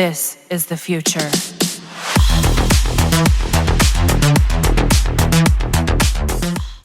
This is the future.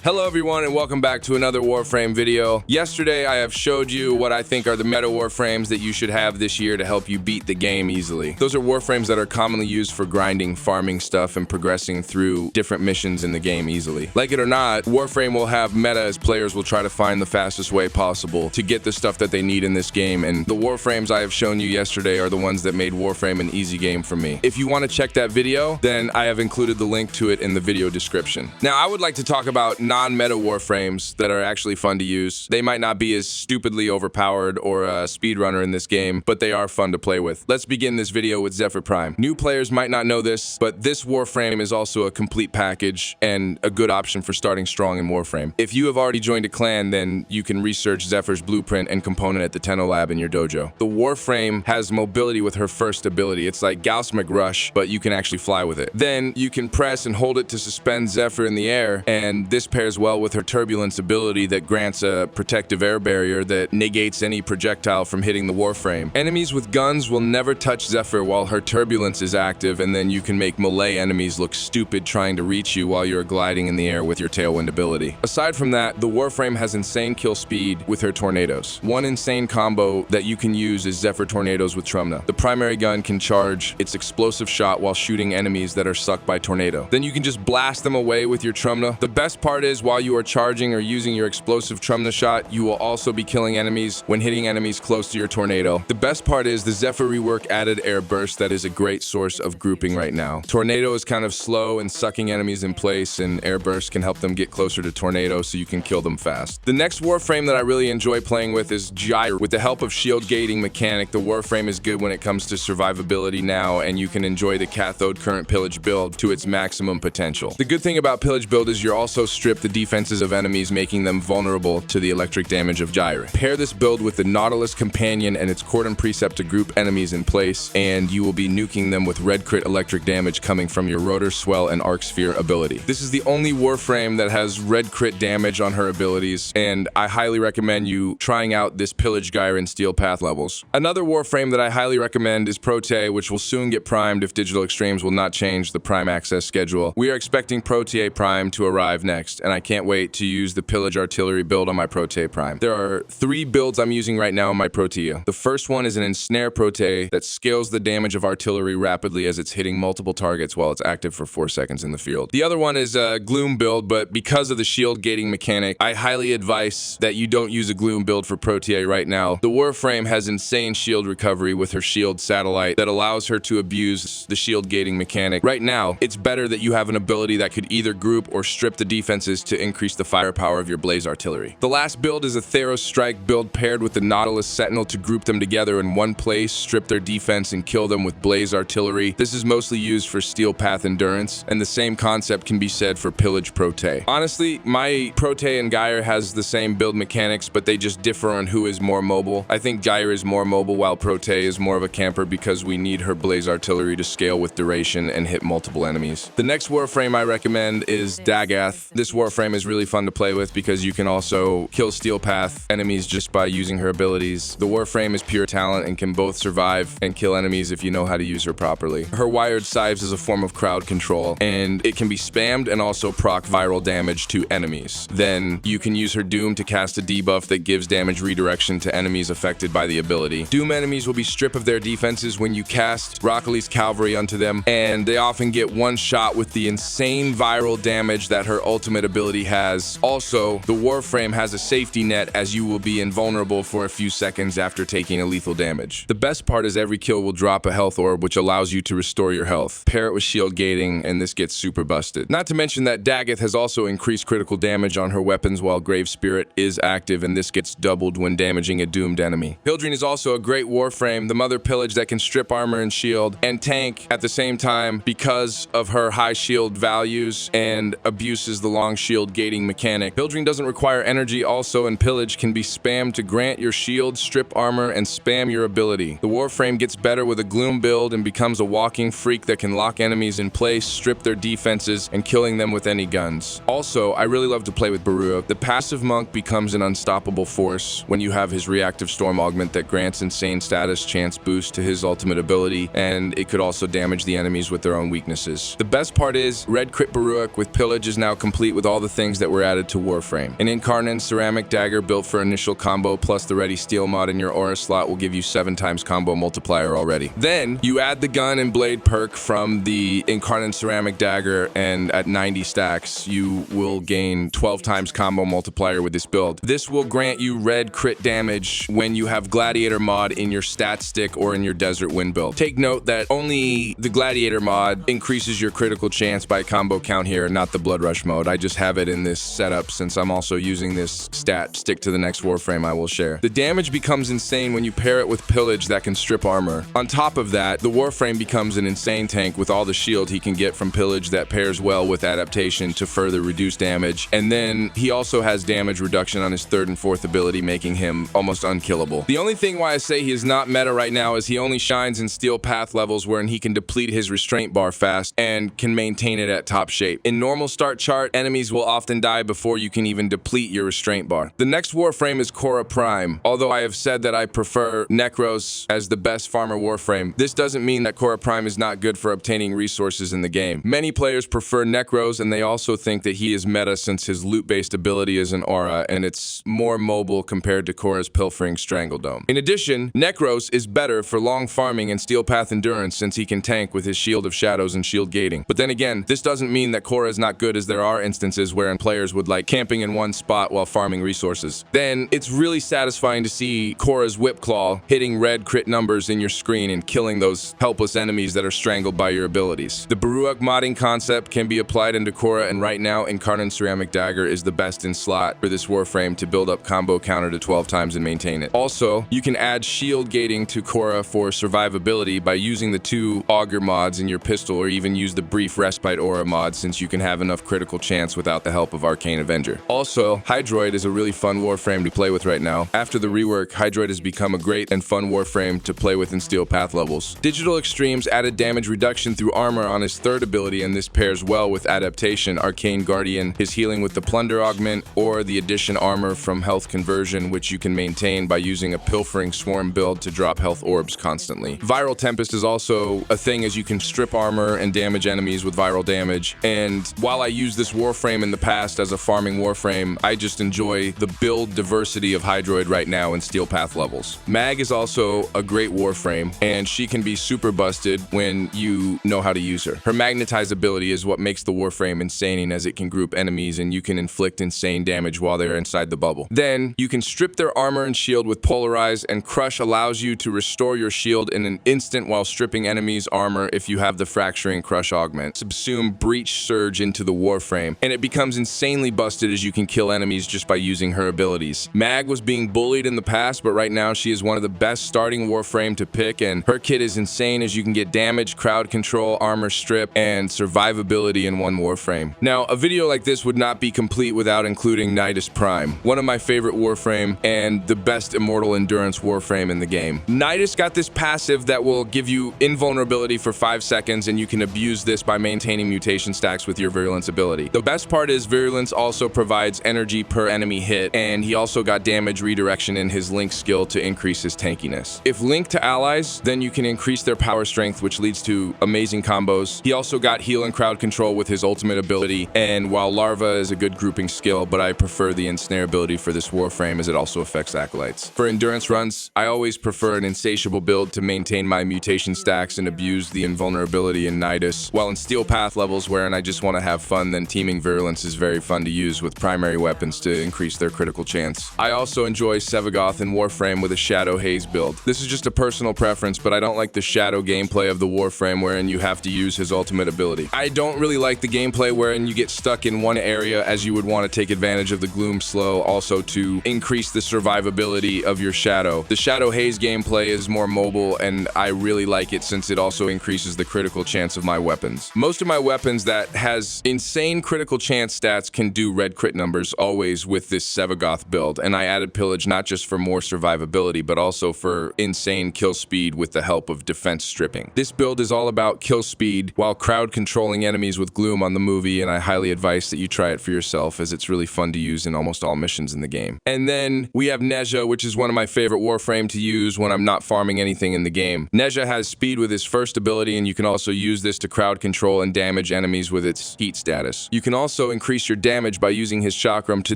Hello everyone and welcome back to another Warframe video. Yesterday I have showed you what I think are the meta Warframes that you should have this year to help you beat the game easily. Those are Warframes that are commonly used for grinding, farming stuff, and progressing through different missions in the game easily. Like it or not, Warframe will have meta as players will try to find the fastest way possible to get the stuff that they need in this game, and the Warframes I have shown you yesterday are the ones that made Warframe an easy game for me. If you want to check that video, then I have included the link to it in the video description. Now I would like to talk about non-meta Warframes that are actually fun to use. They might not be as stupidly overpowered or a speedrunner in this game, but they are fun to play with. Let's begin this video with Zephyr Prime. New players might not know this, but this Warframe is also a complete package and a good option for starting strong in Warframe. If you have already joined a clan, then you can research Zephyr's blueprint and component at the Tenno Lab in your dojo. The Warframe has mobility with her first ability. It's like Gauss McRush, but you can actually fly with it. Then you can press and hold it to suspend Zephyr in the air, and this pairs well with her turbulence ability that grants a protective air barrier that negates any projectile from hitting the Warframe. Enemies with guns will never touch Zephyr while her turbulence is active, and then you can make melee enemies look stupid trying to reach you while you're gliding in the air with your tailwind ability. Aside from that, the Warframe has insane kill speed with her tornadoes. One insane combo that you can use is Zephyr Tornadoes with Trumna. The primary gun can charge its explosive shot while shooting enemies that are sucked by tornado. Then you can just blast them away with your Trumna. The best part is while you are charging or using your explosive Trumna shot, you will also be killing enemies when hitting enemies close to your tornado. The best part is the Zephyr rework added air burst that is a great source of grouping right now. Tornado is kind of slow and sucking enemies in place, and air burst can help them get closer to tornado so you can kill them fast. The next Warframe that I really enjoy playing with is Gyre. With the help of shield gating mechanic, the Warframe is good when it comes to survivability now, and you can enjoy the cathode current pillage build to its maximum potential. The good thing about pillage build is you're also stripped the defenses of enemies, making them vulnerable to the electric damage of Gyre. Pair this build with the Nautilus Companion and its Cordon Precept to group enemies in place, and you will be nuking them with red crit electric damage coming from your Rotor, Swell, and Arc Sphere ability. This is the only Warframe that has red crit damage on her abilities, and I highly recommend you trying out this Pillage Gyre in Steel Path levels. Another Warframe that I highly recommend is Protea, which will soon get primed if Digital Extremes will not change the Prime access schedule. We are expecting Protea Prime to arrive next, and I can't wait to use the Pillage Artillery build on my Protea Prime. There are 3 builds I'm using right now on my Protea. The first one is an Ensnare Protea that scales the damage of artillery rapidly as it's hitting multiple targets while it's active for 4 seconds in the field. The other one is a Gloom build, but because of the shield gating mechanic, I highly advise that you don't use a Gloom build for Protea right now. The Warframe has insane shield recovery with her shield satellite that allows her to abuse the shield gating mechanic. Right now, it's better that you have an ability that could either group or strip the defenses to increase the firepower of your Blaze Artillery. The last build is a Theros Strike build paired with the Nautilus Sentinel to group them together in one place, strip their defense, and kill them with Blaze Artillery. This is mostly used for Steel Path endurance, and the same concept can be said for Pillage Protea. Honestly, my Protea and Gyre has the same build mechanics, but they just differ on who is more mobile. I think Gyre is more mobile while Protea is more of a camper because we need her Blaze Artillery to scale with duration and hit multiple enemies. The next Warframe I recommend is Dagath. This Warframe is really fun to play with because you can also kill Steel Path enemies just by using her abilities. The Warframe is pure talent and can both survive and kill enemies if you know how to use her properly. Her Wired Scythes is a form of crowd control, and it can be spammed and also proc viral damage to enemies. Then you can use her Doom to cast a debuff that gives damage redirection to enemies affected by the ability. Doom enemies will be stripped of their defenses when you cast Rockley's Cavalry onto them, and they often get one shot with the insane viral damage that her ultimate ability has. Also, the Warframe has a safety net as you will be invulnerable for a few seconds after taking a lethal damage. The best part is every kill will drop a health orb which allows you to restore your health. Pair it with shield gating and this gets super busted. Not to mention that Dagath has also increased critical damage on her weapons while Grave Spirit is active, and this gets doubled when damaging a doomed enemy. Hildrine is also a great Warframe, the mother pillage that can strip armor and shield and tank at the same time because of her high shield values and abuses the long shield gating mechanic. Pillaging doesn't require energy also, and pillage can be spammed to grant your shield, strip armor, and spam your ability. The Warframe gets better with a gloom build and becomes a walking freak that can lock enemies in place, strip their defenses, and killing them with any guns. Also, I really love to play with Baruch. The passive monk becomes an unstoppable force when you have his reactive storm augment that grants insane status chance boost to his ultimate ability, and it could also damage the enemies with their own weaknesses. The best part is, Red Crit Baruch with Pillage is now complete with all the things that were added to Warframe. An incarnate ceramic dagger built for initial combo plus the ready steel mod in your aura slot will give you 7 times combo multiplier already. Then, you add the gun and blade perk from the incarnate ceramic dagger, and at 90 stacks, you will gain 12 times combo multiplier with this build. This will grant you red crit damage when you have Gladiator mod in your stat stick or in your Desert Wind build. Take note that only the Gladiator mod increases your critical chance by combo count here, not the Blood Rush mode. I just have it in this setup since I'm also using this stat stick to the next Warframe I will share. The damage becomes insane when you pair it with Pillage that can strip armor. On top of that, the Warframe becomes an insane tank with all the shield he can get from Pillage that pairs well with adaptation to further reduce damage, and then he also has damage reduction on his 3rd and 4th ability, making him almost unkillable. The only thing why I say he is not meta right now is he only shines in Steel Path levels wherein he can deplete his restraint bar fast and can maintain it at top shape. In normal start chart, enemies will often die before you can even deplete your restraint bar. The next Warframe is Korra Prime. Although I have said that I prefer Necros as the best farmer Warframe, this doesn't mean that Korra Prime is not good for obtaining resources in the game. Many players prefer Necros, and they also think that he is meta since his loot-based ability is an aura, and it's more mobile compared to Korra's pilfering Strangledome. In addition, Necros is better for long farming and Steel Path endurance since he can tank with his Shield of Shadows and shield gating. But then again, this doesn't mean that Korra is not good, as there are instances wherein players would like camping in one spot while farming resources. Then it's really satisfying to see Korra's Whip Claw hitting red crit numbers in your screen and killing those helpless enemies that are strangled by your abilities. The Baruch modding concept can be applied into Korra, and right now Incarnate Ceramic Dagger is the best in slot for this Warframe to build up combo counter to 12 times and maintain it. Also, you can add shield gating to Korra for survivability by using the 2 Augur mods in your pistol, or even use the Brief Respite Aura mod since you can have enough critical chance without the help of Arcane Avenger. Also, Hydroid is a really fun Warframe to play with right now. After the rework, Hydroid has become a great and fun Warframe to play with in Steel Path levels. Digital Extremes added damage reduction through armor on his 3rd ability, and this pairs well with adaptation, Arcane Guardian, his healing with the Plunder Augment, or the addition armor from health conversion, which you can maintain by using a Pilfering Swarm build to drop health orbs constantly. Viral Tempest is also a thing, as you can strip armor and damage enemies with viral damage, and while I used this Warframe in the past as a farming Warframe, I just enjoy the build diversity of Hydroid right now in Steel Path levels. Mag is also a great Warframe, and she can be super busted when you know how to use her. Her Magnetize ability is what makes the Warframe insane, as it can group enemies and you can inflict insane damage while they're inside the bubble. Then, you can strip their armor and shield with Polarize, and Crush allows you to restore your shield in an instant while stripping enemies' armor if you have the Fracturing Crush augment. Subsume Breach Surge into the Warframe, and it becomes insanely busted as you can kill enemies just by using her abilities. Mag was being bullied in the past, but right now she is one of the best starting Warframe to pick, and her kit is insane as you can get damage, crowd control, armor strip, and survivability in one Warframe. Now, a video like this would not be complete without including Nidus Prime, one of my favorite Warframe and the best immortal endurance Warframe in the game. Nidus got this passive that will give you invulnerability for 5 seconds, and you can abuse this by maintaining mutation stacks with your Virulence ability. The best part is Virulence also provides energy per enemy hit, and he also got damage redirection in his Link skill to increase his tankiness. If linked to allies, then you can increase their power strength, which leads to amazing combos. He also got heal and crowd control with his ultimate ability, and while Larva is a good grouping skill, but I prefer the ensnare ability for this Warframe as it also affects acolytes. For endurance runs, I always prefer an insatiable build to maintain my mutation stacks and abuse the invulnerability in Nidus, while in Steel Path levels wherein I just want to have fun, then teaming Virulence is very fun to use with primary weapons to increase their critical chance. I also enjoy Sevagoth in Warframe with a Shadow Haze build. This is just a personal preference, but I don't like the shadow gameplay of the Warframe wherein you have to use his ultimate ability. I don't really like the gameplay wherein you get stuck in one area, as you would want to take advantage of the Gloom Slow also to increase the survivability of your Shadow. The Shadow Haze gameplay is more mobile, and I really like it since it also increases the critical chance of my weapons. Most of my weapons that has insane critical chance enhanced stats can do red crit numbers always with this Sevagoth build, and I added pillage not just for more survivability, but also for insane kill speed with the help of defense stripping. This build is all about kill speed while crowd controlling enemies with Gloom on the movie, and I highly advise that you try it for yourself as it's really fun to use in almost all missions in the game. And then we have Nezha, which is one of my favorite warframe to use when I'm not farming anything in the game. Nezha has speed with his first ability, and you can also use this to crowd control and damage enemies with its heat status. You can also increase your damage by using his chakram to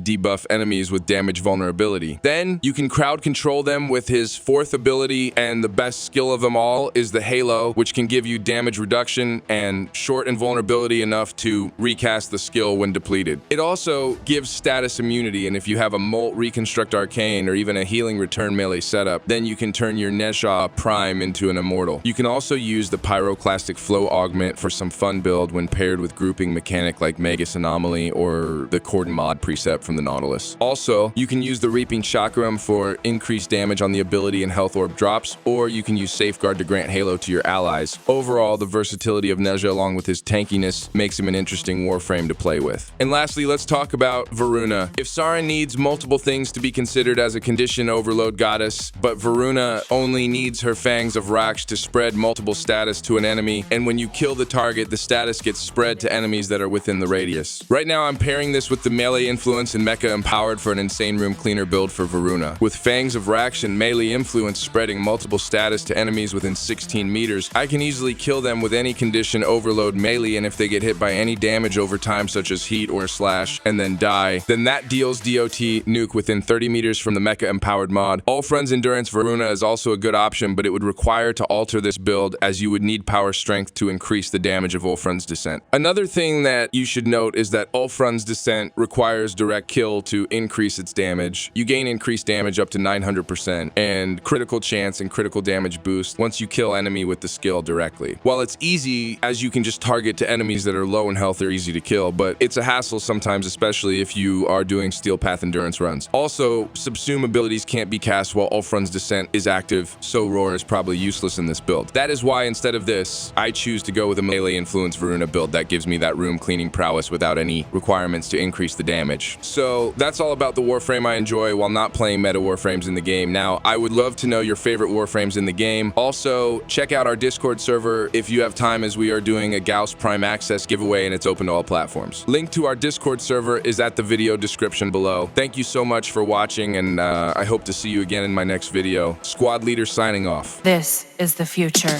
debuff enemies with damage vulnerability. Then you can crowd control them with his fourth ability, and the best skill of them all is the Halo, which can give you damage reduction and short invulnerability enough to recast the skill when depleted. It also gives status immunity, and if you have a Molt Reconstruct Arcane or even a Healing Return melee setup, then you can turn your Nezha Prime into an immortal. You can also use the Pyroclastic Flow Augment for some fun build when paired with grouping mechanic like Magus Anomaly or the Cordon Mod precept from the Nautilus. Also, you can use the Reaping Chakram for increased damage on the ability and health orb drops, or you can use Safeguard to grant Halo to your allies. Overall, the versatility of Nezha along with his tankiness makes him an interesting warframe to play with. And lastly, let's talk about Varuna. If Saren needs multiple things to be considered as a condition overload goddess, but Varuna only needs her Fangs of Raksh to spread multiple status to an enemy, and when you kill the target, the status gets spread to enemies that are within the radius. Right now, I'm pairing this with the melee influence and mecha empowered for an insane room cleaner build for Varuna. With Fangs of Raksh and melee influence spreading multiple status to enemies within 16 meters, I can easily kill them with any condition overload melee, and if they get hit by any damage over time such as heat or slash and then die, then that deals DOT nuke within 30 meters from the mecha empowered mod. Ulfrun's Endurance Varuna is also a good option, but it would require to alter this build as you would need power strength to increase the damage of Ulfrun's Descent. Another thing that you should note is that Ulfrun's Descent requires direct kill to increase its damage. You gain increased damage up to 900% and critical chance and critical damage boost once you kill enemy with the skill directly. While it's easy, as you can just target to enemies that are low in health, they're easy to kill, but it's a hassle sometimes, especially if you are doing Steel Path Endurance runs. Also, Subsume abilities can't be cast while Ulfrun's Descent is active, so Roar is probably useless in this build. That is why instead of this, I choose to go with a melee influence Varuna build that gives me that room cleaning prowess without any requirements to increase the damage. So that's all about the warframe I enjoy while not playing meta warframes in the game. Now, I would love to know your favorite warframes in the game. Also, check out our Discord server if you have time, as we are doing a Gauss Prime Access giveaway and it's open to all platforms. Link to our Discord server is at the video description below. Thank you so much for watching, and I hope to see you again in my next video. Squad Leader signing off. This is the future.